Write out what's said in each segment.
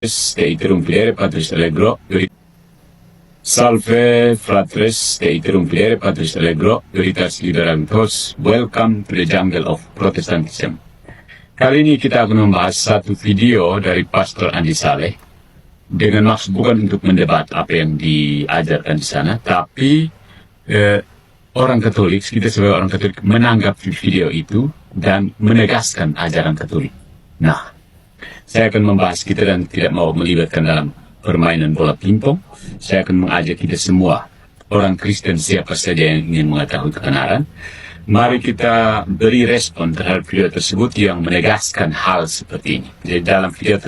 Te interrumpere, Patris Allegro. Salve, fratres, te interrumpere, Patris Allegro, Veritas Liberantos. Welcome to the jungle of Protestantism. Kali ini kita akan membahas satu video dari Pastor Andi Saleh. Dengan maksud bukan untuk mendebat apa yang diajarkan di sana, tapi orang Katolik, kita sebagai orang Katolik menanggapi video itu dan menegaskan ajaran Katolik. Nah, saya akan membahas kita dan tidak mau melibatkan dalam permainan bola pingpong. Saya akan mengajak kita semua, orang Kristen siapa saja yang ingin mengetahui kebenaran, mari kita beri respon terhadap video tersebut yang menegaskan hal seperti ini. Jadi dalam video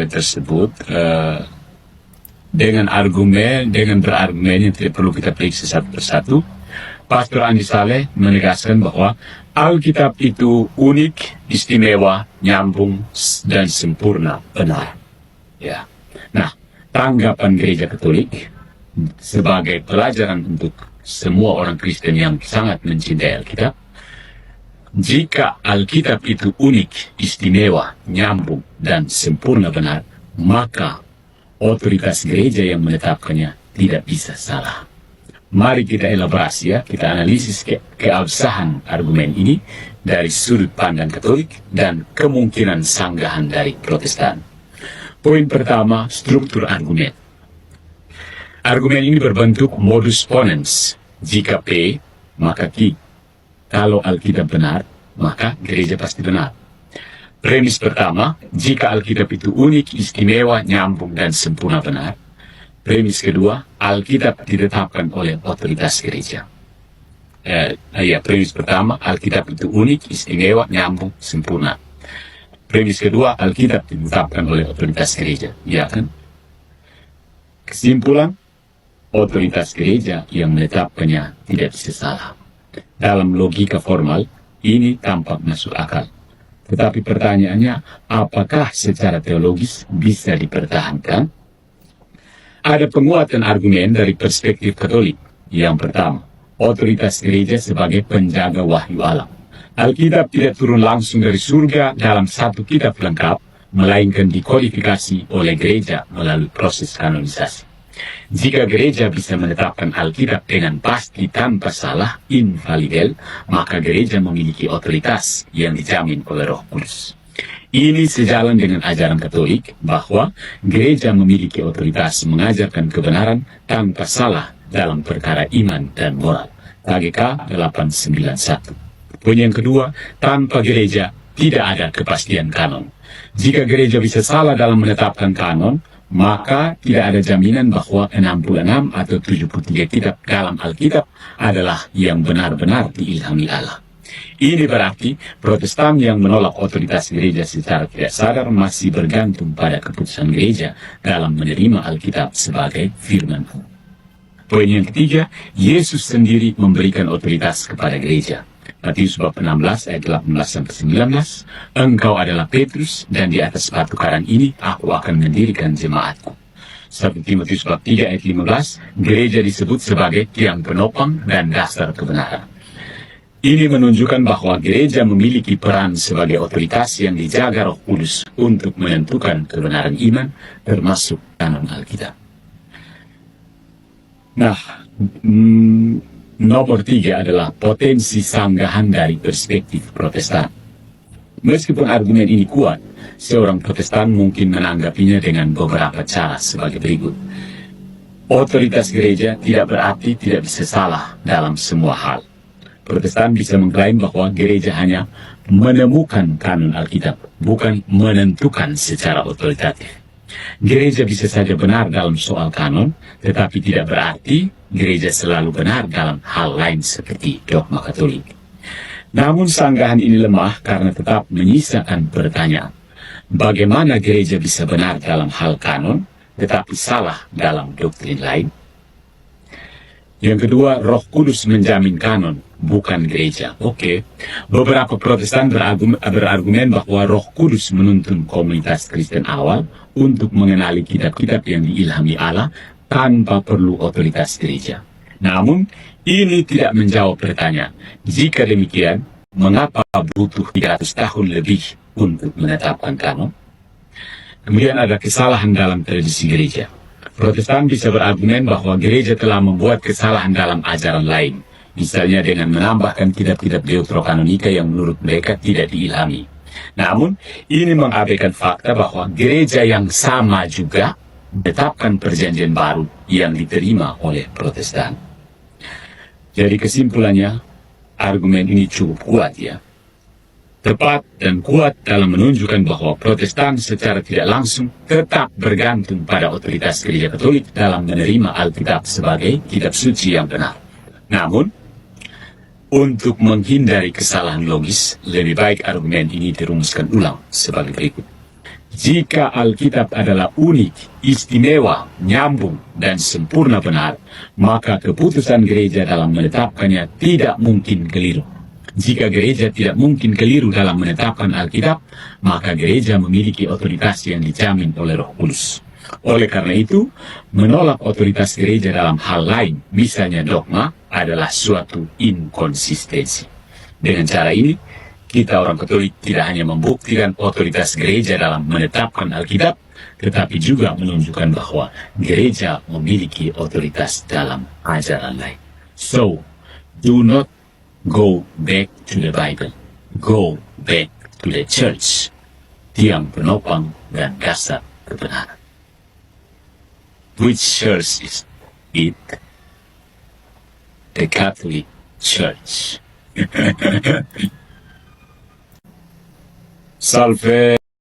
tersebut, dengan berargumen yang tidak perlu kita periksa satu persatu, Pastor Andi Saleh menegaskan bahwa Alkitab itu unik, istimewa, nyambung, dan sempurna, benar. Ya. Nah, tanggapan Gereja Katolik sebagai pelajaran untuk semua orang Kristen yang sangat mencintai Alkitab, jika Alkitab itu unik, istimewa, nyambung, dan sempurna benar, maka otoritas gereja yang menetapkannya tidak bisa salah. Mari kita elaborasi, kita analisis keabsahan argumen ini dari sudut pandang Katolik dan kemungkinan sanggahan dari Protestan. Poin pertama, struktur argumen. Argumen ini berbentuk modus ponens. Jika P, maka Q. Kalau Alkitab benar, maka gereja pasti benar. Premis pertama, jika Alkitab itu unik, istimewa, nyambung, dan sempurna benar. Premis kedua, Alkitab ditetapkan oleh otoritas gereja. Premis pertama, Alkitab itu unik, istimewa, nyambung, sempurna. Premis kedua, Alkitab ditetapkan oleh otoritas gereja. Ya kan? Kesimpulan, otoritas gereja yang menetapkannya tidak bisa salah. Dalam logika formal, ini tampak masuk akal. Tetapi pertanyaannya, apakah secara teologis bisa dipertahankan? Ada penguatan argumen dari perspektif Katolik. Yang pertama, otoritas gereja sebagai penjaga wahyu alam. Alkitab tidak turun langsung dari surga dalam satu kitab lengkap, melainkan dikodifikasi oleh gereja melalui proses kanonisasi. Jika gereja bisa menetapkan Alkitab dengan pasti tanpa salah, infalibel, maka gereja memiliki otoritas yang dijamin oleh Roh Kudus. Ini sejalan dengan ajaran Katolik bahwa gereja memiliki otoritas mengajarkan kebenaran tanpa salah dalam perkara iman dan moral. KGK 891. Poin yang kedua, tanpa gereja tidak ada kepastian kanon. Jika gereja bisa salah dalam menetapkan kanon, maka tidak ada jaminan bahwa 66 atau 73 kitab dalam Alkitab adalah yang benar-benar diilhami Allah. Ini berarti Protestan yang menolak otoritas gereja secara tidak sadar masih bergantung pada keputusan gereja dalam menerima Alkitab sebagai firman. Poin yang ketiga, Yesus sendiri memberikan otoritas kepada gereja. Matius bab 16 ayat 18-19, engkau adalah Petrus dan di atas batu karang ini aku akan mendirikan jemaatku. 1 Timotius bab 3 ayat 15, gereja disebut sebagai tiang penopang dan dasar kebenaran. Ini menunjukkan bahwa gereja memiliki peran sebagai otoritas yang dijaga Roh Kudus untuk menentukan kebenaran iman, termasuk kanon Alkitab. Nah, nomor 3 adalah potensi sanggahan dari perspektif Protestan. Meskipun argumen ini kuat, seorang Protestan mungkin menanggapinya dengan beberapa cara sebagai berikut. Otoritas gereja tidak berarti tidak bisa salah dalam semua hal. Protestan bisa mengklaim bahwa gereja hanya menemukan kanon Alkitab, bukan menentukan secara otoritatif. Gereja bisa saja benar dalam soal kanon, tetapi tidak berarti gereja selalu benar dalam hal lain seperti dogma Katolik. Namun sanggahan ini lemah karena tetap menyisakan pertanyaan. Bagaimana gereja bisa benar dalam hal kanon, tetapi salah dalam doktrin lain? Yang kedua, Roh Kudus menjamin kanon, bukan gereja. Beberapa Protestan berargumen bahwa Roh Kudus menuntun komunitas Kristen awal untuk mengenali kitab-kitab yang diilhami Allah tanpa perlu otoritas gereja. Namun, ini tidak menjawab pertanyaan. Jika demikian, mengapa butuh 300 tahun lebih untuk menetapkan kanon? Kemudian ada kesalahan dalam tradisi gereja. Protestan bisa berargumen bahwa gereja telah membuat kesalahan dalam ajaran lain, misalnya dengan menambahkan kitab-kitab deuterokanonika yang menurut mereka tidak diilhami. Namun, ini mengabaikan fakta bahwa gereja yang sama juga menetapkan perjanjian baru yang diterima oleh Protestan. Jadi kesimpulannya, argumen ini cukup kuat ya. Tepat dan kuat dalam menunjukkan bahwa Protestan secara tidak langsung tetap bergantung pada otoritas Gereja Katolik dalam menerima Alkitab sebagai kitab suci yang benar. Namun, untuk menghindari kesalahan logis, lebih baik argumen ini dirumuskan ulang sebagai berikut. Jika Alkitab adalah unik, istimewa, nyambung, dan sempurna benar, maka keputusan gereja dalam menetapkannya tidak mungkin keliru. Jika gereja tidak mungkin keliru dalam menetapkan Alkitab, maka gereja memiliki otoritas yang dijamin oleh Roh Kudus. Oleh karena itu, menolak otoritas gereja dalam hal lain, misalnya dogma, adalah suatu inkonsistensi. Dengan cara ini, kita orang Katolik tidak hanya membuktikan otoritas gereja dalam menetapkan Alkitab, tetapi juga menunjukkan bahwa gereja memiliki otoritas dalam ajaran lain. So, do not go back to the Bible. Go back to the church. Tiang penopang dan dasar kebenaran. Which church is it? The Catholic Church. Salve.